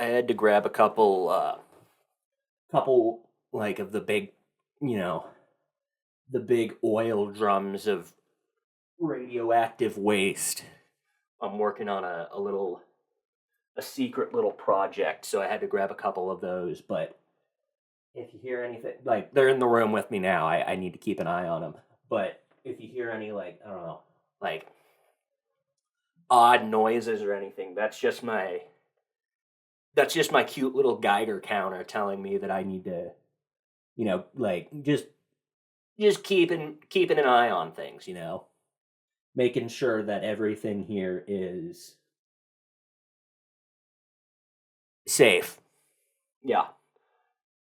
I had to grab a couple like of the big, you know, the big oil drums of radioactive waste. I'm working on a secret little project, so I had to grab a couple of those. But if you hear anything, like they're in the room with me now, I need to keep an eye on them. But if you hear any like I don't know, like odd noises or anything, that's just my cute little Geiger counter telling me that I need to, like just keeping an eye on things, making sure that everything here is safe. Yeah.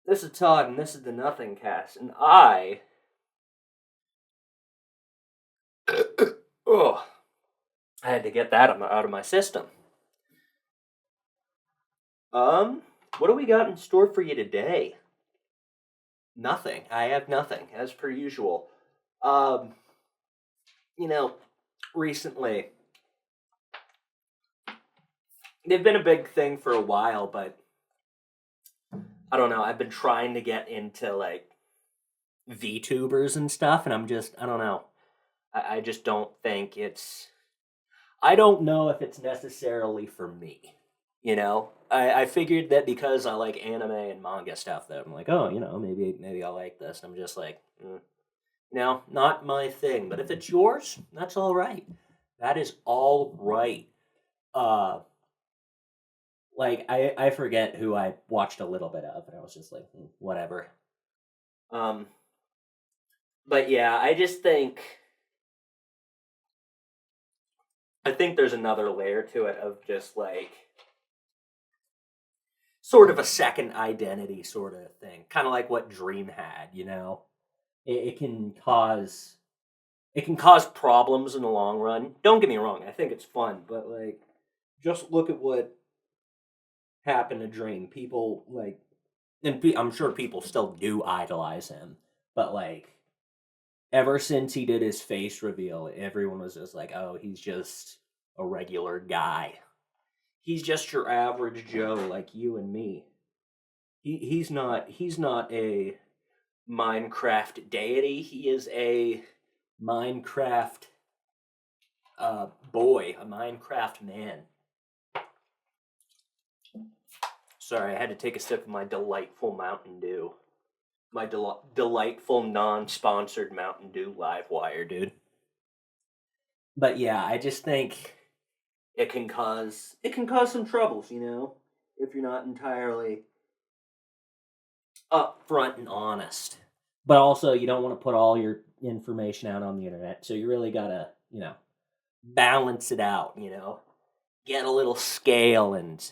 This is Todd, and this is the Nothingcast, and oh, I had to get that out of my system. What do we got in store for you today? Nothing. I have nothing, as per usual. Um, you know, recently they've been a big thing for a while, but I don't know. I've been trying to get into like VTubers and stuff, and I don't know. I just don't think I don't know if it's necessarily for me. I figured that because I like anime and manga stuff, that I'm like, oh, maybe I'll like this. And I'm just like, no, not my thing. But if it's yours, that's all right. That is all right. Uh, like I forget who I watched a little bit of, and I was just like, whatever. Um, but yeah, I think there's another layer to it of just like sort of a second identity sort of thing, kind of like what Dream had. It can cause problems in the long run. Don't get me wrong, I think it's fun, but like just look at what happened to Dream. People like, I'm sure people still do idolize him, but like ever since he did his face reveal, everyone was just like, "Oh, he's just a regular guy. He's just your average Joe like you and me. He's not a Minecraft deity. He is a Minecraft boy, a Minecraft man." Sorry, I had to take a sip of my delightful Mountain Dew. My delightful non-sponsored Mountain Dew live wire, dude. But yeah, I just think it can cause some troubles, if you're not entirely upfront and honest. But also, you don't want to put all your information out on the internet, so you really gotta, balance it out. Get a little scale and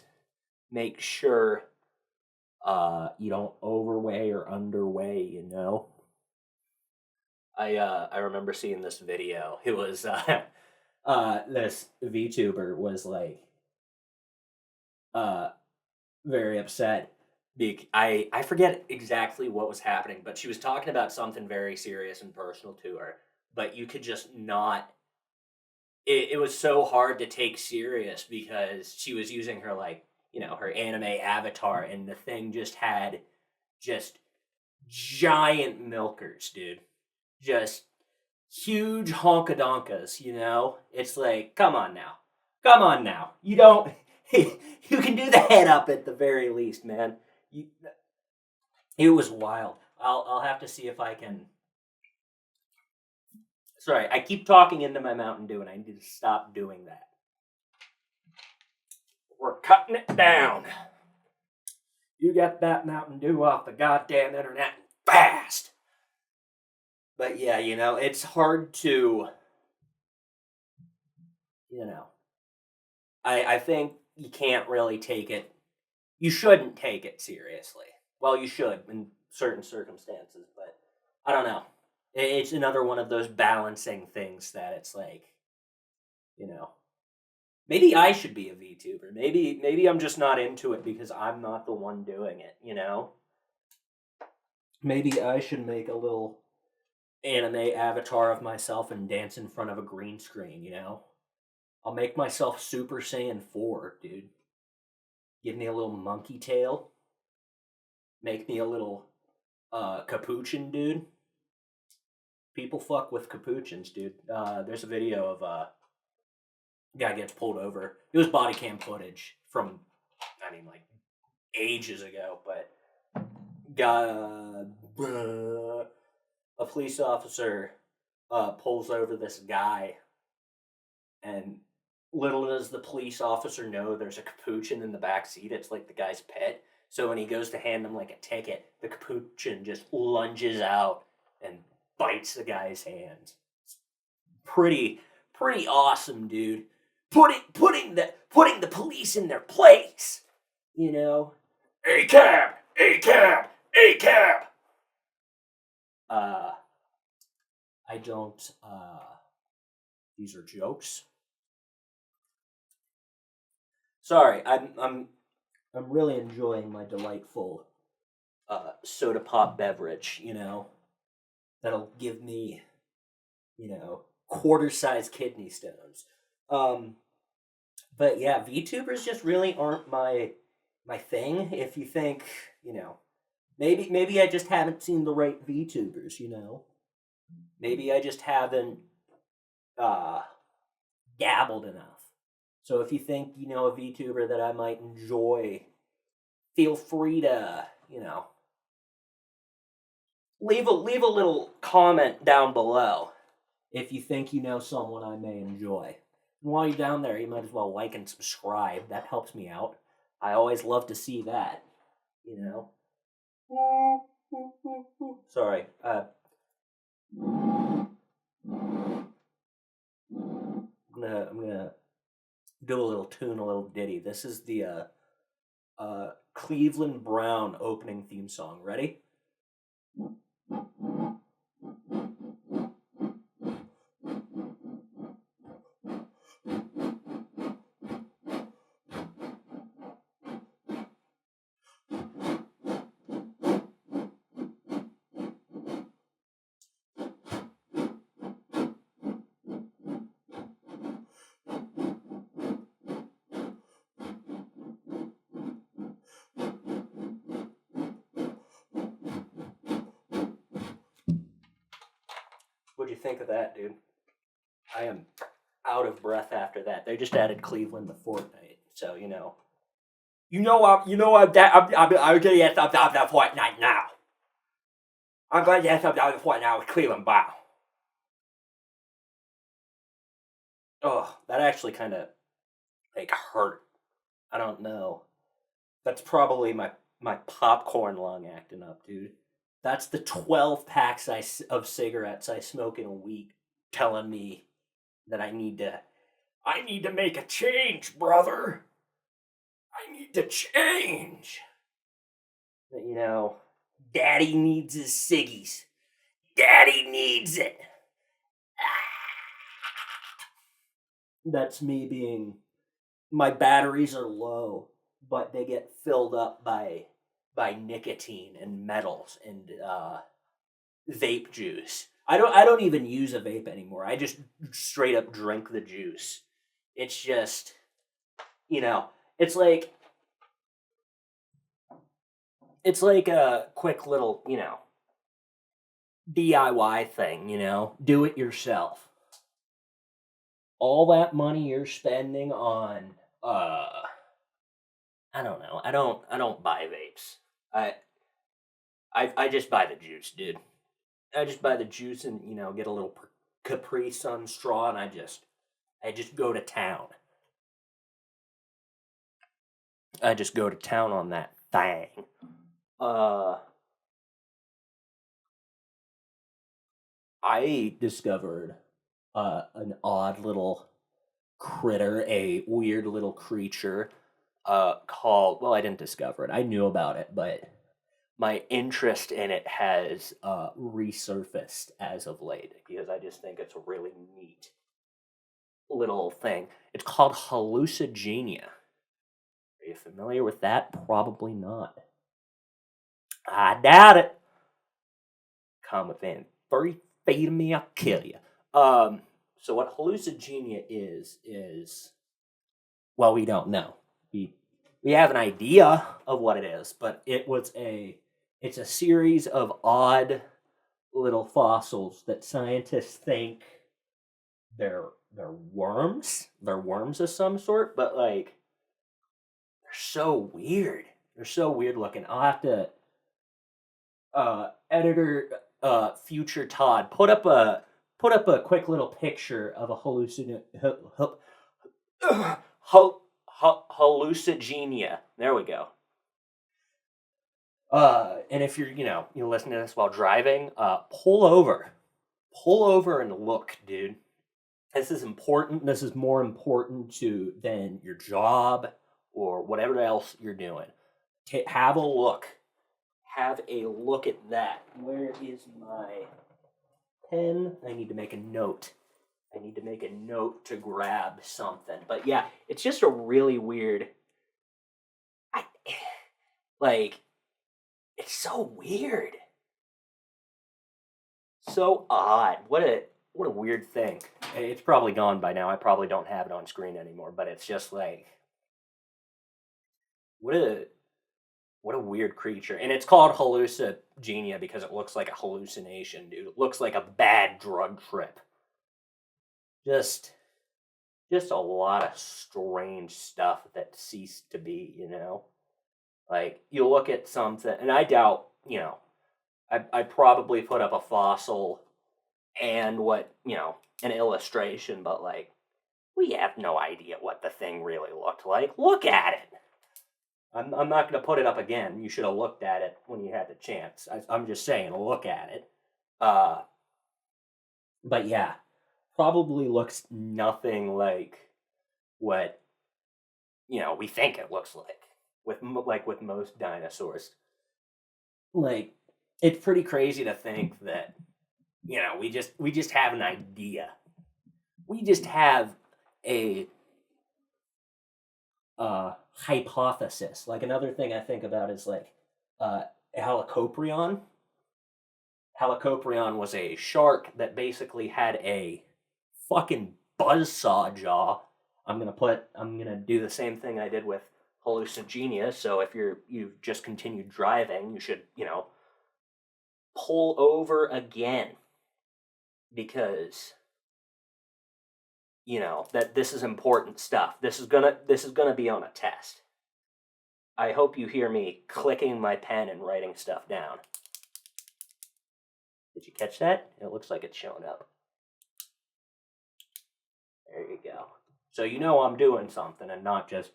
make sure you don't overweigh or underweigh. I remember seeing this video. It was this VTuber was like uh very upset. I forget exactly what was happening, but she was talking about something very serious and personal to her. But you could just not. It was so hard to take serious because she was using her like her anime avatar, and the thing just had just giant milkers, dude. Just huge honkadonkas. It's like, come on now, come on now. You don't. You can do the head up at the very least, man. You, it was wild. I'll have to see if I can. Sorry, I keep talking into my Mountain Dew, and I need to stop doing that. We're cutting it down. You get that Mountain Dew off the goddamn internet fast. But yeah, it's hard to, you know, I think you can't really take it. You shouldn't take it seriously. Well, you should in certain circumstances, but I don't know. It's another one of those balancing things that it's like, you know, maybe I should be a VTuber. Maybe I'm just not into it because I'm not the one doing it. Maybe I should make a little anime avatar of myself and dance in front of a green screen. I'll make myself Super Saiyan 4, dude. give me a little monkey tail, make me a little capuchin dude. People fuck with capuchins, dude. There's a video of guy gets pulled over. It was body cam footage from, I mean, like ages ago, but a police officer pulls over this guy, and little does the police officer know there's a capuchin in the back seat. It's like the guy's pet. So when he goes to hand him like a ticket, the capuchin just lunges out and bites the guy's hands. It's pretty awesome, dude. Putting the police in their place. You know, a cab, a cab, a cab. I don't. These are jokes. Sorry, I'm really enjoying my delightful soda pop beverage. That'll give me, quarter-sized kidney stones. But yeah, VTubers just really aren't my thing. If you think, maybe I just haven't seen the right VTubers. Maybe I just haven't dabbled enough. So if you think a VTuber that I might enjoy, feel free to leave a little comment down below if you think you know someone I may enjoy. And while you're down there, you might as well like and subscribe. That helps me out. I always love to see that. Sorry. I'm gonna do a little tune, a little ditty. This is the Cleveland Brown opening theme song. Ready? What'd you think of that, dude? I am out of breath after that. They just added Cleveland to Fortnite, so I'm gonna get up that Fortnite now. I'm glad you have something out of Fortnite with Cleveland Brown. Oh, that actually kind of hurt. I don't know. That's probably my popcorn lung acting up, dude. That's the 12 packs of cigarettes I smoke in a week telling me that I need to make a change, brother. I need to change. But, Daddy needs his ciggies. Daddy needs it. That's me being, my batteries are low, but they get filled up by nicotine and metals and vape juice. I don't even use a vape anymore. I just straight up drink the juice. It's just, it's like a quick little, DIY thing, do it yourself. All that money you're spending on I don't know. I don't buy vapes. I just buy the juice, dude. I just buy the juice and get a little Capri Sun straw, and I just go to town. I just go to town on that thing. I discovered an odd little critter, a weird little creature called, well, I didn't discover it. I knew about it, but my interest in it has resurfaced as of late because I just think it's a really neat little thing. It's called Hallucigenia. Are you familiar with that? Probably not. I doubt it. Come within 3 feet of me, I'll kill you. So what hallucigenia is, well, we don't know. we have an idea of what it is, but it's a series of odd little fossils that scientists think they're they're worms. They're worms of some sort, but like they're so weird. They're so weird looking. I'll have to editor future Todd put up a quick little picture of a hallucigenia. There we go. And if you're listening to this while driving, pull over and look, dude. This is important. This is more important to than your job or whatever else you're doing. Have a look. Have a look at that. Where is my pen? I need to make a note. I need to make a note to grab something. But yeah, it's just a really weird. I, like, it's so weird. So odd. What a weird thing. It's probably gone by now. I probably don't have it on screen anymore, but it's just like what a what a weird creature. And it's called hallucigenia because it looks like a hallucination, dude. It looks like a bad drug trip. Just just a lot of strange stuff that ceased to be. Like you look at something and I doubt, I probably put up a fossil and an illustration, but like we have no idea what the thing really looked like. Look at it. I'm not going to put it up again. You should have looked at it when you had the chance. I'm just saying, look at it. Uh, but yeah, probably looks nothing like what we think it looks like with most dinosaurs. Like it's pretty crazy to think that we just have an idea. We just have a hypothesis. Like another thing I think about is like uh, Helicoprion. Helicoprion was a shark that basically had a fucking buzzsaw jaw. I'm gonna do the same thing I did with hallucigenia. So if you've just continued driving, you should, pull over again because that this is important stuff. This is gonna be on a test. I hope you hear me clicking my pen and writing stuff down. Did you catch that? It looks like it's showing up. There you go. So I'm doing something and not just,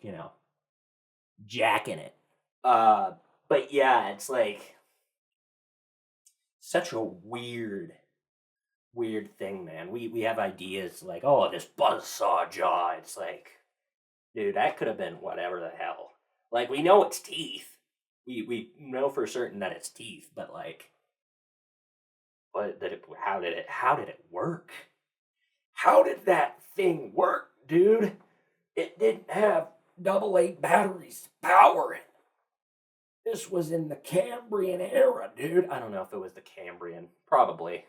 jacking it. Uh but yeah, it's like such a weird thing, man. We have ideas like, oh, this buzzsaw jaw. It's like, dude, that could have been whatever the hell. Like we know it's teeth. We know for certain that it's teeth, but like how did it work? How did that thing work, dude? It didn't have AA batteries powering. This was in the Cambrian era, dude. I don't know if it was the Cambrian. Probably.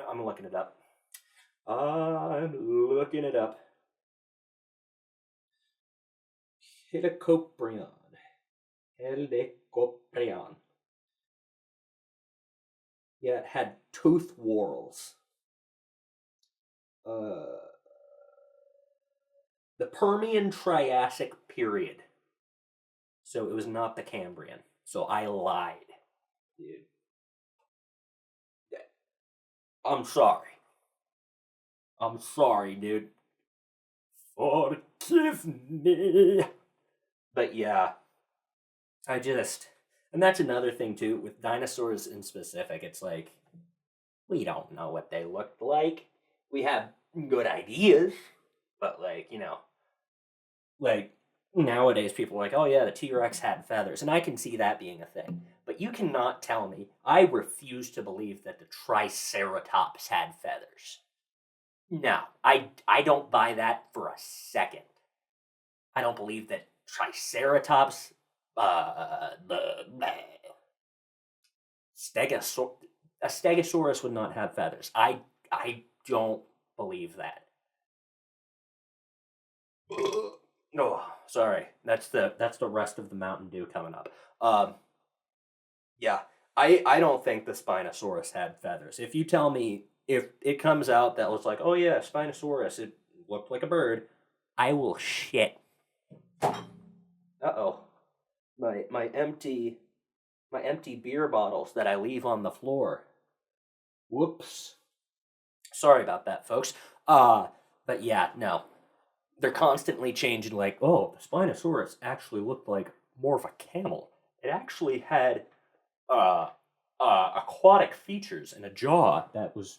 I'm looking it up. I'm looking it up. Helicoprion. Helicoprion. Yeah, it had tooth whorls. Uh, the Permian Triassic period. So it was not the Cambrian. So I lied, dude. I'm sorry. I'm sorry, dude. Forgive me. But yeah, and that's another thing too with dinosaurs in specific. It's like we don't know what they looked like. We have good ideas, but like nowadays people are like, oh yeah, the T Rex had feathers, and I can see that being a thing. But you cannot tell me. I refuse to believe that the Triceratops had feathers. No, I don't buy that for a second. I don't believe that Triceratops, the Stegosaurus, a Stegosaurus would not have feathers. I don't believe that. Oh, sorry. That's the rest of the Mountain Dew coming up. Um, yeah, I don't think the Spinosaurus had feathers. If you tell me if it comes out that was like, oh yeah, Spinosaurus, it looked like a bird, I will shit. Uh-oh. My empty beer bottles that I leave on the floor. Whoops. Sorry about that, folks. But yeah, no. They're constantly changing, like, oh, the Spinosaurus actually looked like more of a camel. It actually had uh, aquatic features and a jaw that was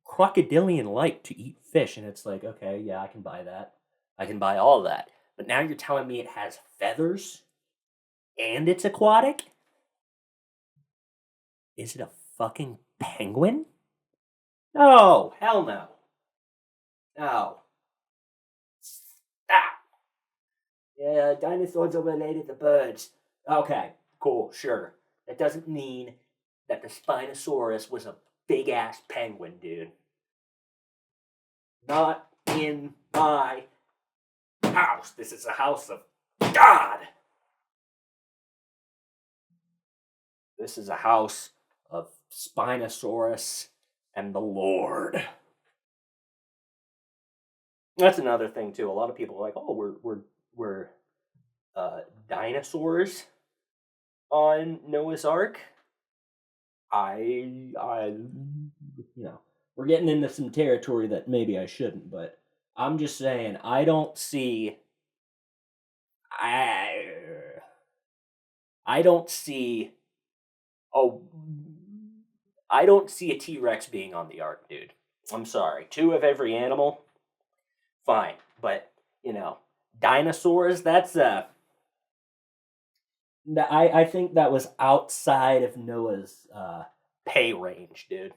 crocodilian-like to eat fish. And it's like, okay, yeah, I can buy that. I can buy all that. But now you're telling me it has feathers and it's aquatic? Is it a fucking penguin? No, hell no. No. Ah! Yeah, dinosaurs are related to birds. Okay, cool, sure. That doesn't mean that the Spinosaurus was a big ass penguin, dude. Not in my house. This is a house of God. This is a house of Spinosaurus and the Lord. That's another thing too. A lot of people are like, "Oh, we're dinosaurs on Noah's Ark." We're getting into some territory that maybe I shouldn't, but I'm just saying I I don't see oh I don't see a T-Rex being on the Ark, dude. I'm sorry. Two of every animal, fine, but you know, dinosaurs. I think that was outside of Noah's pay range, dude.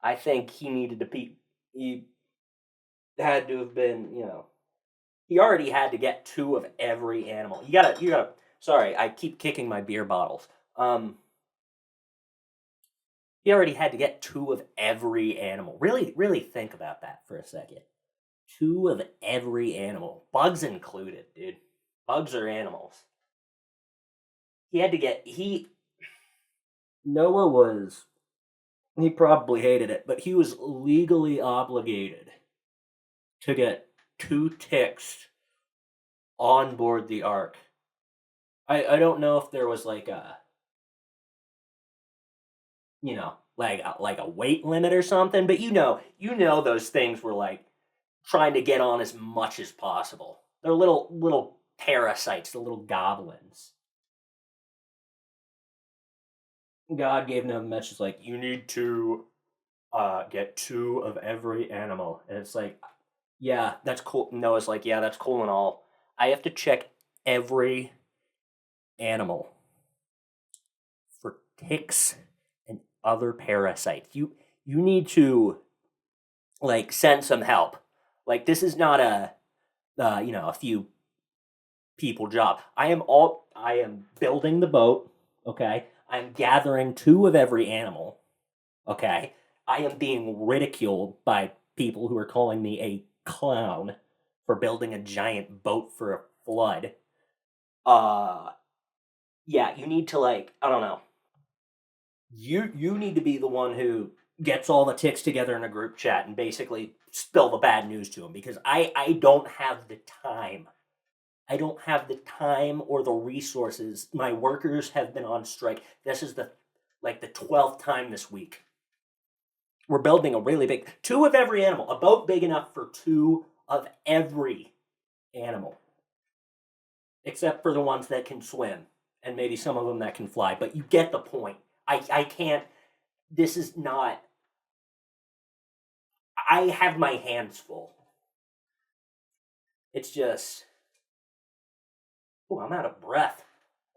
I think he needed to be. He had to have been, he already had to get two of every animal. You gotta. Sorry, I keep kicking my beer bottles. He already had to get two of every animal. Really, really think about that for a second. Two of every animal, bugs included, dude. Bugs are animals. He had to get he. Noah was. He probably hated it, but he was legally obligated to get two ticks on board the ark. I don't know if there was like a like a weight limit or something, but those things were like trying to get on as much as possible. They're little parasites, the little goblins. God gave them a message like you need to get two of every animal, and it's like, yeah, that's cool. Noah's like, yeah, that's cool and all. I have to check every animal for ticks and other parasites. You need to like send some help. Like this is not a few people job. I am building the boat, okay? I'm gathering two of every animal, okay? I am being ridiculed by people who are calling me a clown for building a giant boat for a flood. Uh yeah, you need to like, I don't know. You need to be the one who gets all the ticks together in a group chat and basically spill the bad news to them because I don't have the time. I don't have the time or the resources. My workers have been on strike. This is the 12th time this week. We're building a really big two of every animal, a boat big enough for two of every animal, except for the ones that can swim and maybe some of them that can fly. But you get the point. I can't. This is not. I have my hands full. It's just. Oh, I'm out of breath.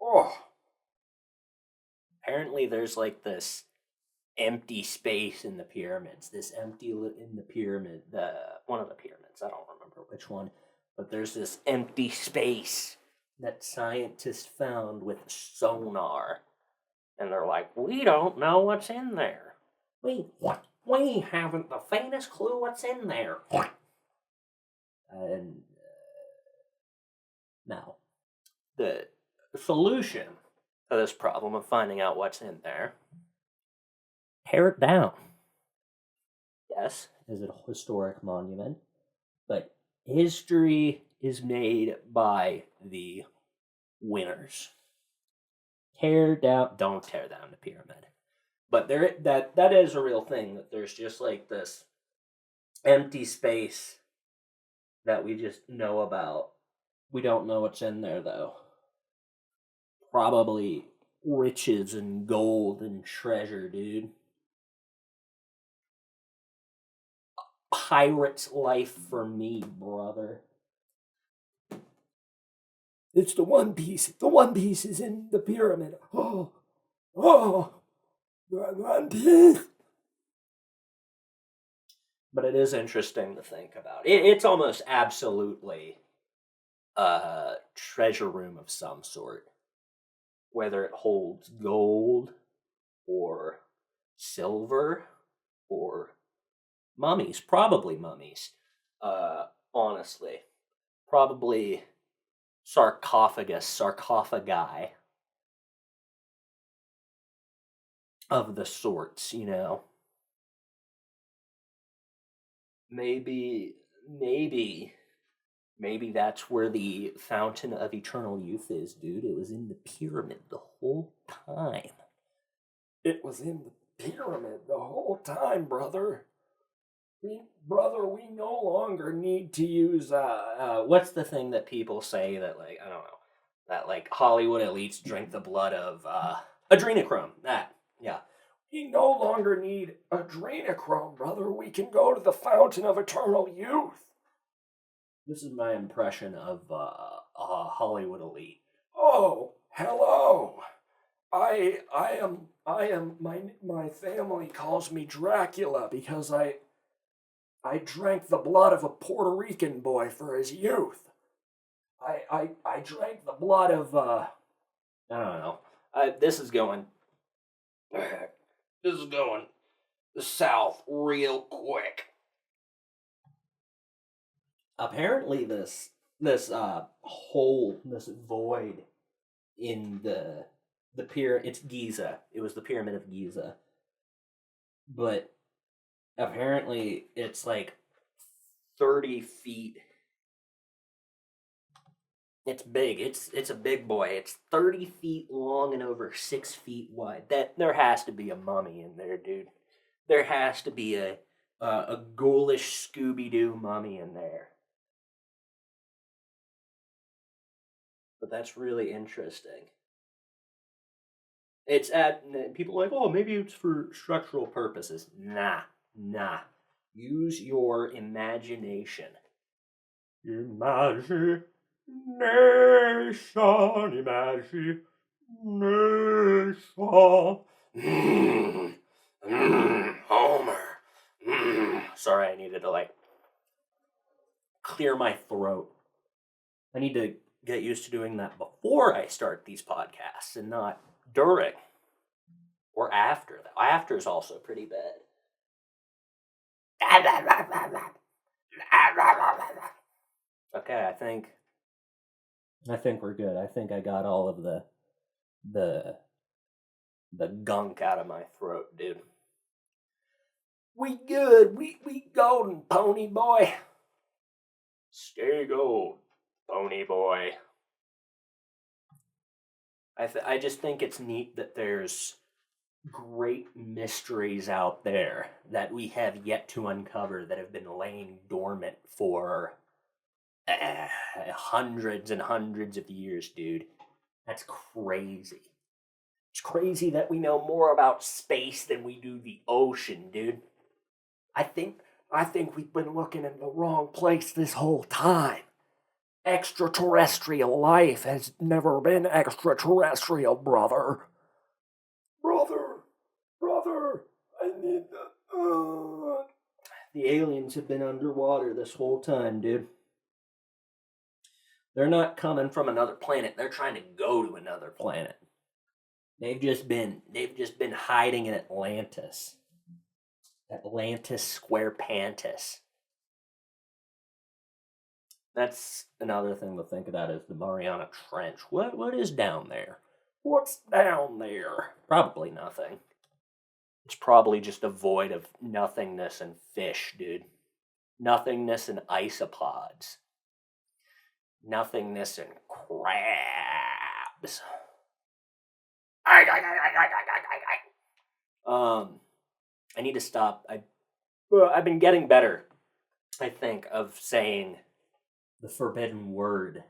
Oh. Apparently, there's like this empty space in the pyramids. This empty in the pyramid, the one of the pyramids. I don't remember which one, but there's this empty space that scientists found with sonar, and they're like, we don't know what's in there. We haven't the faintest clue what's in there. And the solution to this problem of finding out what's in there, tear it down. Yes, is it a historic monument? But history is made by the winners. Don't tear down the pyramid. But that is a real thing, that there's just like this empty space that we just know about. We don't know what's in there, though. Probably riches and gold and treasure, dude. Pirate's life for me, brother. It's the One Piece. The One Piece is in the pyramid. Oh, One Piece. But it is interesting to think about. It's almost absolutely a treasure room of some sort. Whether it holds gold or silver or mummies. Probably mummies. Honestly. Probably sarcophagi of the sorts, you know. Maybe that's where the fountain of eternal youth is, dude. It was in the pyramid the whole time. It was in the pyramid the whole time, brother. We no longer need to use, what's the thing that people say that, like, I don't know, that, like, Hollywood elites drink the blood of, adrenochrome. That, yeah. We no longer need adrenochrome, brother. We can go to the fountain of eternal youth. This is my impression of a Hollywood elite. Oh, hello. I am my family calls me Dracula because I drank the blood of a Puerto Rican boy for his youth. I drank the blood of I don't know. This is going south real quick. Apparently this hole, this void in the pyramid, it's Giza. It was the Pyramid of Giza. But apparently it's like 30 feet. It's big. It's a big boy. It's 30 feet long and over 6 feet wide. There has to be a mummy in there, dude. There has to be a ghoulish Scooby-Doo mummy in there. But that's really interesting. It's people are like, oh, maybe it's for structural purposes. Nah. Use your imagination. Imagination. Homer. Sorry, I needed to, like, clear my throat. I need to get used to doing that before I start these podcasts and not during or after. After is also pretty bad. Okay, I think we're good. I think I got all of the gunk out of my throat, dude. We good. We golden, pony boy. Stay gold, pony boy. I just think it's neat that there's great mysteries out there that we have yet to uncover that have been laying dormant for hundreds and hundreds of years, dude. That's crazy. It's crazy that we know more about space than we do the ocean, dude. I think we've been looking in the wrong place this whole time. Extraterrestrial life has never been extraterrestrial, brother. Brother, I need the... The aliens have been underwater this whole time, dude. They're not coming from another planet. They're trying to go to another planet. They've just been hiding in Atlantis. Atlantis Square Pantis. That's another thing to think about is the Mariana Trench. What is down there? What's down there? Probably nothing. It's probably just a void of nothingness and fish, dude. Nothingness and isopods. Nothingness and crabs. I need to stop. I've been getting better, I think, of saying the forbidden word.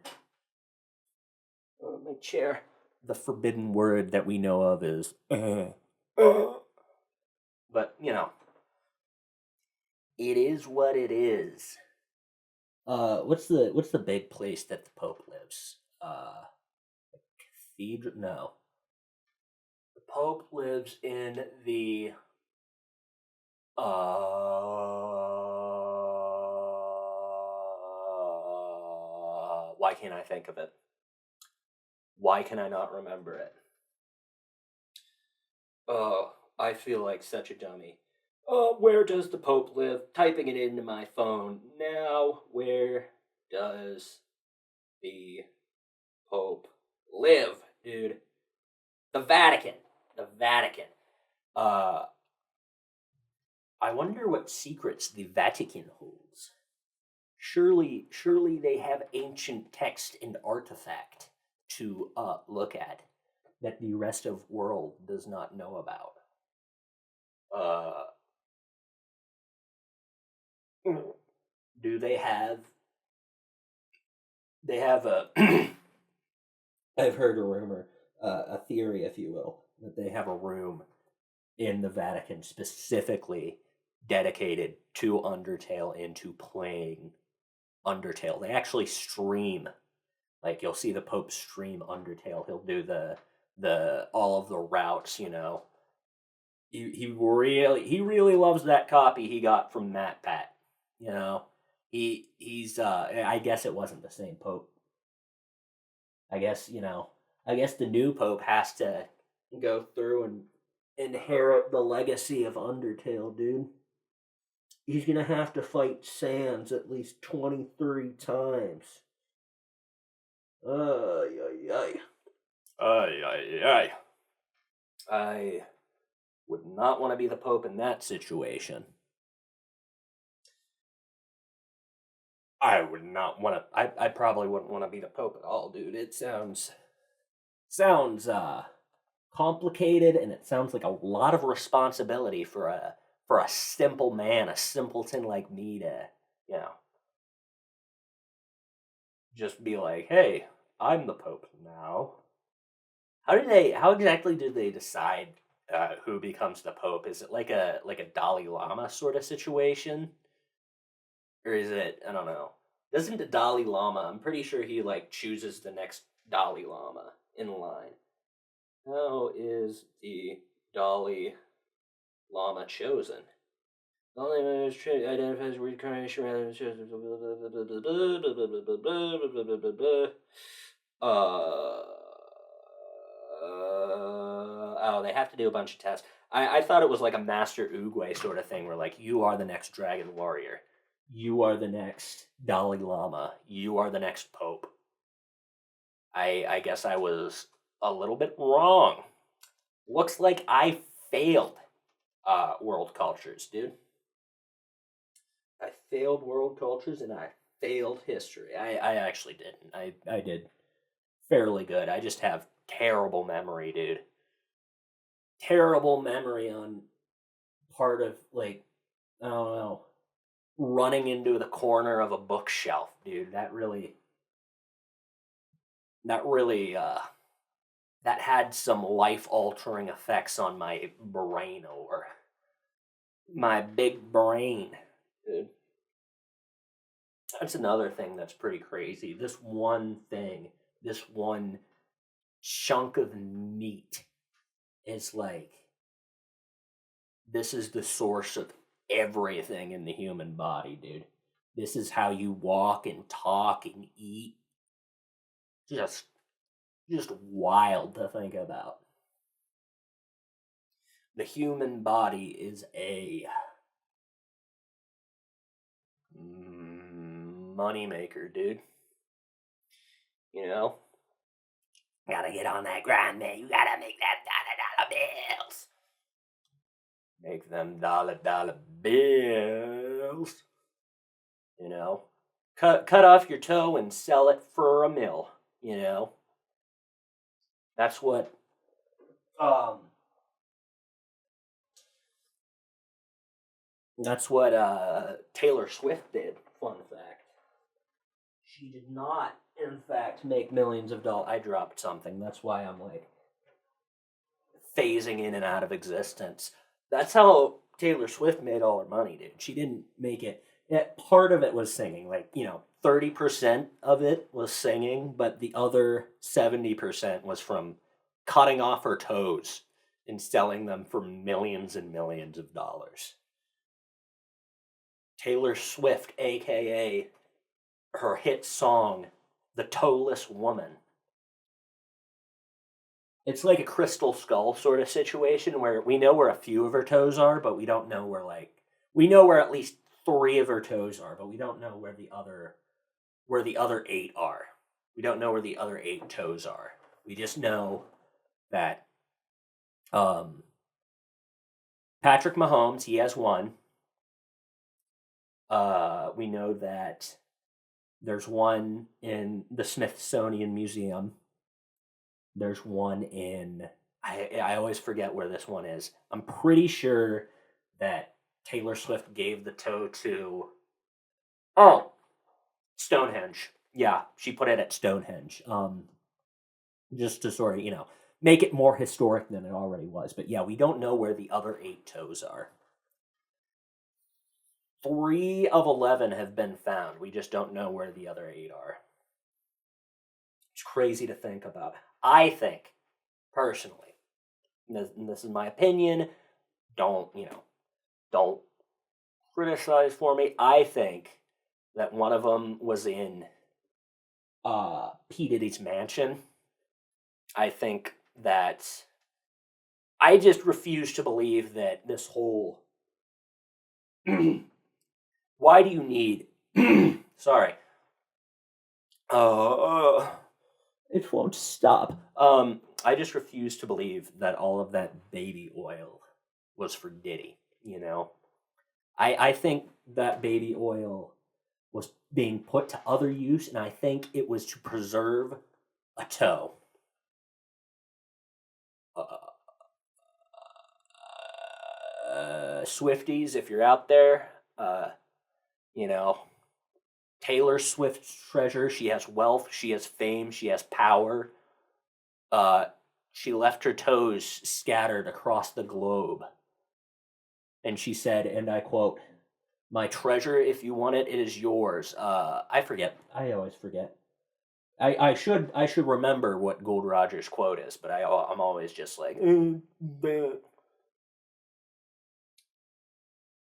My chair. The forbidden word that we know of is but it is what it is. What's the big place that the Pope lives? Cathedral? No. The Pope lives in the why can't I think of it? Why can I not remember it? Oh, I feel like such a dummy. Where does the Pope live? Typing it into my phone. Now, where does the Pope live, dude? The Vatican. The Vatican. I wonder what secrets the Vatican holds. Surely they have ancient text and artifact to look at that the rest of world does not know about. Do they have? They have a. I've heard a rumor, a theory, if you will, that they have a room in the Vatican specifically dedicated to Undertale and to playing Undertale. They actually stream. Like you'll see the Pope stream Undertale. He'll do the all of the routes. He really loves that copy he got from Matt Pat. He's I guess it wasn't the same Pope. I guess the new Pope has to go through and inherit the legacy of Undertale, dude. He's gonna have to fight Sans at least 23 times. Ay, ay, ay. Ay, ay, ay. I would not want to be the Pope in that situation. I would not want to. I probably wouldn't want to be the Pope at all, dude. It sounds complicated, and it sounds like a lot of responsibility for a simple man, a simpleton like me to, just be like, hey, I'm the Pope now. How exactly do they decide who becomes the Pope? Is it like a Dalai Lama sort of situation? Or is it, I don't know. Doesn't the Dalai Lama, I'm pretty sure he chooses the next Dalai Lama in line. How is the Dalai Lama chosen? Dalai Lama identifies reincarnation rather than oh, they have to do a bunch of tests. I thought it was like a Master Oogway sort of thing where you are the next Dragon Warrior. You are the next Dalai Lama. You are the next Pope. I guess I was a little bit wrong. Looks like I failed world cultures, dude. I failed world cultures and I failed history. I actually didn't. I did fairly good. I just have terrible memory, dude. Terrible memory on part of I don't know, running into the corner of a bookshelf, dude. That had some life-altering effects on my brain or my big brain, dude. That's another thing that's pretty crazy. This one chunk of meat is this is the source of everything in the human body, dude. This is how you walk and talk and eat. Just wild to think about. The human body is a moneymaker, dude. You know? Gotta get on that grind, man. You gotta make that dollar bills. Make them dollar bills. You know? Cut off your toe and sell it for a mill, you know? That's what Taylor Swift did, fun fact. She did not, in fact, make millions of dollars. I dropped something. That's why I'm like phasing in and out of existence. That's how Taylor Swift made all her money, dude. She didn't make it. Part of it was singing, 30% of it was singing, but the other 70% was from cutting off her toes and selling them for millions and millions of dollars. Taylor Swift, aka her hit song, The Toeless Woman. It's like a Crystal Skull sort of situation where we know where a few of her toes are, but we don't know where we know where at least 3 of her toes are, but we don't know where the other 8 are. We don't know where the other 8 toes are. We just know that Patrick Mahomes, he has 1. We know that there's 1 in the Smithsonian Museum. There's 1 in... I always forget where this one is. I'm pretty sure that Taylor Swift gave the toe to... Oh! Stonehenge. Yeah, she put it at Stonehenge. Just to sort of, make it more historic than it already was. But yeah, we don't know where the other 8 toes are. 3 of 11 have been found. We just don't know where the other 8 are. It's crazy to think about. I think, personally, and this is my opinion, don't criticize for me. I think that one of them was in P. Diddy's mansion. I think that I just refuse to believe that this whole why do you need sorry. It won't stop. I just refuse to believe that all of that baby oil was for Diddy, I think that baby oil was being put to other use, and I think it was to preserve a toe. Swifties, if you're out there, Taylor Swift's treasure. She has wealth, she has fame, she has power. She left her toes scattered across the globe. And she said, and I quote, "My treasure, if you want it, it is yours." I forget. I always forget. I should remember what Gold Roger's quote is, but I'm always just like,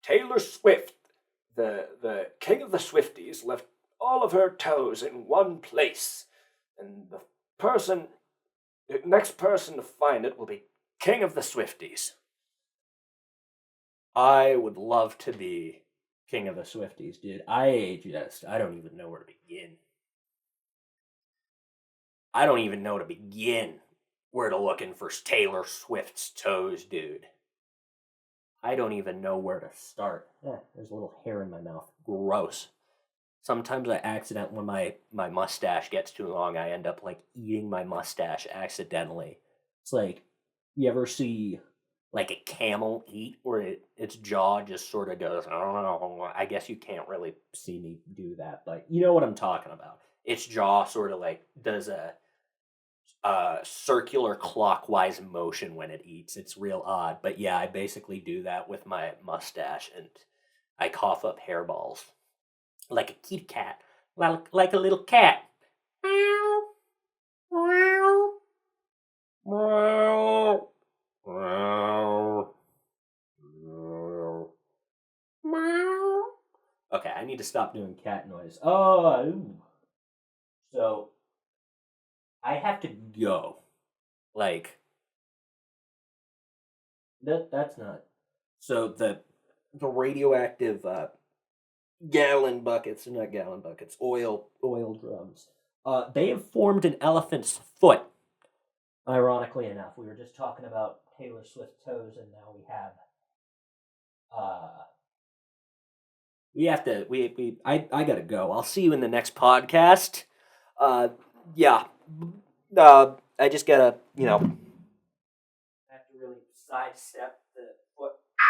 Taylor Swift, the king of the Swifties, left all of her toes in one place, and the next person to find it will be king of the Swifties. I would love to be king of the Swifties, dude. I don't even know where to begin. I don't even know to begin where to looking for Taylor Swift's toes, dude. I don't even know where to start. There's a little hair in my mouth. Gross. Sometimes I accidentally, when my mustache gets too long, I end up eating my mustache accidentally. It's like, you ever see a camel eat where its jaw just sort of goes, I guess you can't really see me do that, but you know what I'm talking about. Its jaw sort of does a circular clockwise motion when it eats. It's real odd, but yeah, I basically do that with my mustache, and I cough up hairballs like a kitty cat, like a little cat. Meow, meow, meow, meow, meow. Okay, I need to stop doing cat noise. So I have to go. That's not. So the radioactive gallon buckets, not gallon buckets, oil drums. They have formed an elephant's foot. Ironically enough, we were just talking about Taylor Swift toes, and now we have to. I gotta go. I'll see you in the next podcast. Yeah. I just gotta, have to really sidestep